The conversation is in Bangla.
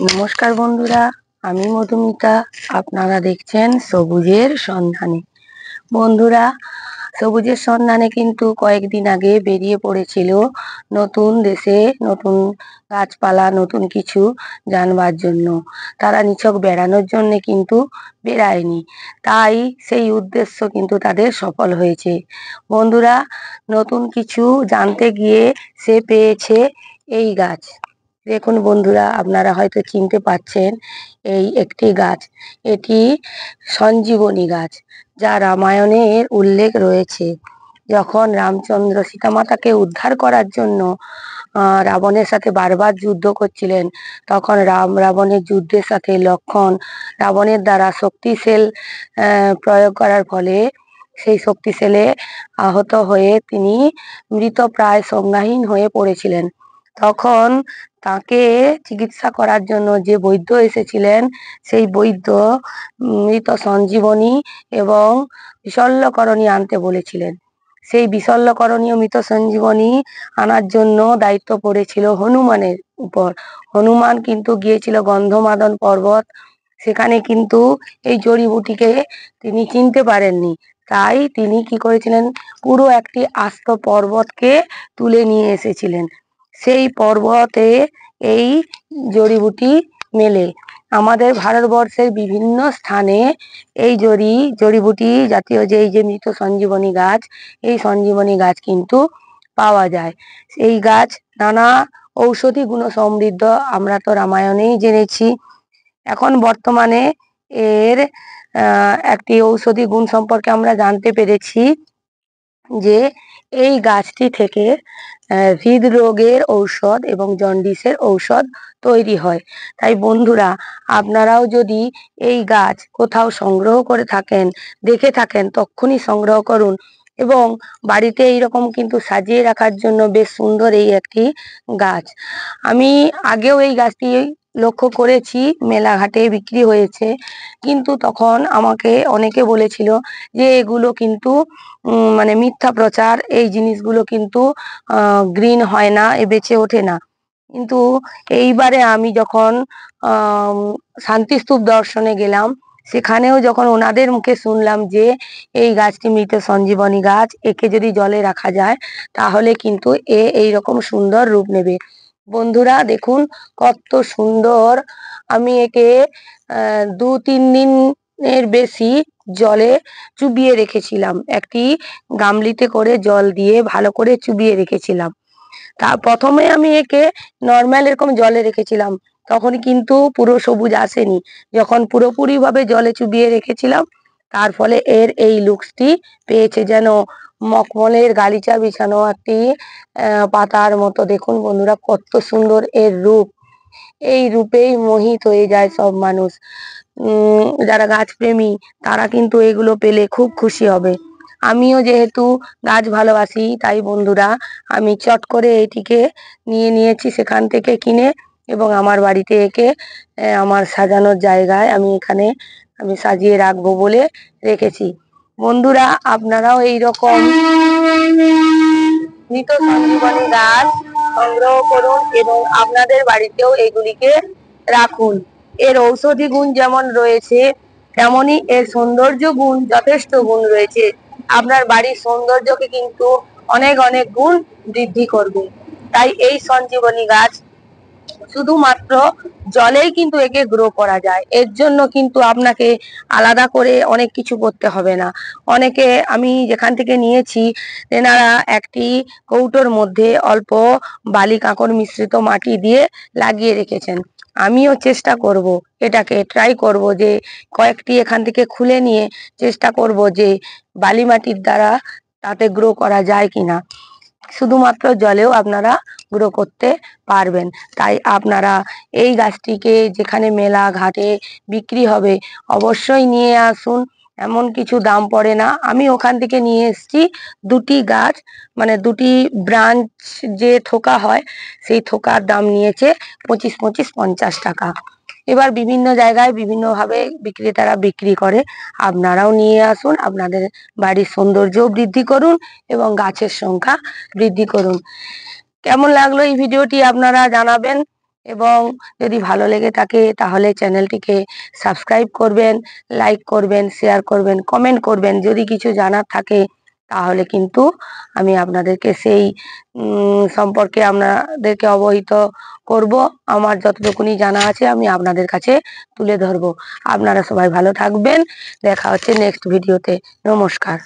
নমস্কার বন্ধুরা, আমি মধুমিতা। আপনারা দেখছেন সবুজের সন্ধানে। বন্ধুরা, সবুজের সন্ধানে কিন্তু কয়েকদিন আগে বেরিয়ে পড়েছিল নতুন দেশে নতুন গাছপালা, নতুন কিছু জানবার জন্য। তারা নিছক বেড়ানোর জন্য কিন্তু বেড়ায়নি, তাই সেই উদ্দেশ্য কিন্তু তাদের সফল হয়েছে। বন্ধুরা, নতুন কিছু জানতে গিয়ে সে পেয়েছে এই গাছ। দেখুন বন্ধুরা, আপনারা হয়তো চিনতে পারছেন এই একটি গাছ। এটি সঞ্জীবনী গাছ, যা রামায়ণের উল্লেখ রয়েছে। যখন রামচন্দ্র সীতামাতাকে উদ্ধার করার জন্য রাবণের সাথে বারবার যুদ্ধ করছিলেন, তখন রাবণের যুদ্ধের সাথে লক্ষ্মণ রাবণের দ্বারা শক্তিশাল প্রয়োগ করার ফলে সেই শক্তিশালে আহত হয়ে তিনি মৃতপ্রায় সংজ্ঞাহীন হয়ে পড়েছিলেন। তখন তাকে চিকিৎসা করার জন্য যে বৈদ্য এসেছিলেন, সেই বৈদ্য মৃত সঞ্জীবনী এবং বিশল্যকরণী আনতে বলেছিলেন। সেই বিশল্যকরণী ও মৃত সঞ্জীবনী আনার জন্য দায়িত্ব পড়েছিল হনুমানের উপর। হনুমান কিন্তু গিয়েছিল গন্ধমাদন পর্বত, সেখানে কিন্তু এই জড়িবুটিকে তিনি চিনতে পারেননি। তাই তিনি কি করেছিলেন, পুরো একটি আস্ত পর্বতকে তুলে নিয়ে এসেছিলেন। সেই পর্বতে এই জড়িবুটি মেলে। আমাদের ভারতবর্ষের বিভিন্ন স্থানে এই জড়িবুটি জাতীয় যে এই যে মৃত সঞ্জীবনী গাছ, এই সঞ্জীবনী গাছ কিন্তু পাওয়া যায়। এই গাছ নানা ঔষধি গুণ সমৃদ্ধ, আমরা তো রামায়ণেই জেনেছি। এখন বর্তমানে এর একটি ঔষধি গুণ সম্পর্কে আমরা জানতে পেরেছি যে এই গাছটি থেকে হৃদরোগের ঔষধ এবং জন্ডিসের ঔষধ তৈরি হয়। তাই বন্ধুরা, আপনারাও যদি এই গাছ কোথাও সংগ্রহ করে থাকেন, দেখে থাকেন, তক্ষুনি সংগ্রহ করুন। এবং বাড়িতে এইরকম কিন্তু সাজিয়ে রাখার জন্য বেশ সুন্দর এই একটি গাছ। আমি আগেও এই গাছটি লক্ষ্য করেছি, মেলাঘাটে বিক্রি হয়েছে। কিন্তু তখন আমাকে অনেকে বলেছিল যে এগুলো কিন্তু মানে মিথ্যা প্রচার, এই জিনিসগুলো কিন্তু গ্রিন হয় না, বেঁচে ওঠে না। কিন্তু এইবারে আমি যখন শান্তিস্তূপ দর্শনে গেলাম, সেখানেও যখন ওনাদের মুখে শুনলাম যে এই গাছটি মৃত সঞ্জীবনী গাছ, একে যদি জলে রাখা যায় তাহলে কিন্তু এইরকম সুন্দর রূপ নেবে। বন্ধুরা দেখুন কত সুন্দর। আমি একে 2-3 দিনের বেশি জলে চুবিয়ে রেখেছিলাম। একটি গামলিতে করে জল দিয়ে ভালো করে চুবিয়ে রেখেছিলাম। তা প্রথমে আমি একে নর্মাল এরকম জলে রেখেছিলাম, তখন কিন্তু পুরো সবুজ আসেনি। যখন পুরোপুরি ভাবে জলে চুবিয়ে রেখেছিলাম, তার ফলে এর এই লুকসটি পেয়েছে, যেন মখমলের গালিচা বিছানো একটি পাতার মতো। দেখুন বন্ধুরা কত সুন্দর এর রূপ। এই রূপেই মোহিত হয়ে যায় সব মানুষ। যারা গাছপ্রেমী তারা কিন্তু এগুলো পেলে খুব খুশি হবে। আমিও যেহেতু গাছ ভালোবাসি, তাই বন্ধুরা আমি চট করে এটিকে নিয়ে নিয়েছি সেখান থেকে কিনে, এবং আমার বাড়িতে একে আমার সাজানোর জায়গায় আমি সাজিয়ে রাখবো বলে রেখেছি। বন্ধুরা, আপনারাও এইরকম মৃত সঞ্জীবনী গাছ সংগ্রহ করুন এবং আপনাদের বাড়িতেও এগুলিকে রাখুন। এর ঔষধি গুণ যেমন রয়েছে, তেমনি এর সৌন্দর্য গুণ যথেষ্ট গুণ রয়েছে। আপনার বাড়ির সৌন্দর্যকে কিন্তু অনেক অনেক গুণ বৃদ্ধি করবে। তাই এই সঞ্জীবনী গাছ শুধুমাত্র জলেই কিন্তু একে গ্রো করা যায়। এর জন্য কিন্তু আপনাকে আলাদা করে অনেক কিছু করতে হবে না। অনেকে আমি যেখান থেকে নিয়েছি, তেনারা একটি কৌটোর মধ্যে অল্প বালি কাঁকড় মিশ্রিত মাটি দিয়ে লাগিয়ে রেখেছেন। আমিও চেষ্টা করব, এটাকে ট্রাই করব যে কয়েকটি এখান থেকে খুলে নিয়ে চেষ্টা করব যে বালি মাটির দ্বারা তাতে গ্রো করা যায় কিনা। শুধুমাত্র জলেও আপনারা গ্রো করতে পারবেন। তাই আপনারা এই গাছটিকে যেখানে মেলা ঘাটে বিক্রি হবে অবশ্যই নিয়ে আসুন। এমন কিছু দাম পড়ে না। আমি ওখান থেকে নিয়ে এসেছি দুটি গাছ, মানে দুটি ব্রাঞ্চ যে থোকা হয়, সেই থোকার দাম নিয়েছে 25-50 টাকা। এবার বিভিন্ন জায়গায় বিভিন্নভাবে বিক্রেতারা বিক্রি করে, আপনারাও নিয়ে আসুন, আপনাদের বাড়ির সৌন্দর্য বৃদ্ধি করুন এবং গাছের সংখ্যা বৃদ্ধি করুন। কেমন লাগলো এই ভিডিওটি আপনারা জানাবেন, এবং যদি ভালো লেগে থাকে তাহলে চ্যানেলটিকে সাবস্ক্রাইব করবেন, লাইক করবেন, শেয়ার করবেন, কমেন্ট করবেন। যদি কিছু জানার থাকে তাহলে কিন্তু আমি আপনাদেরকে সেই সম্পর্কে আপনাদেরকে অবহিত করব। আমার যতটুকুনি জানা আছে আমি আপনাদের কাছে তুলে ধরব। আপনারা সবাই ভালো থাকবেন, দেখা হচ্ছে নেক্সট ভিডিওতে। নমস্কার।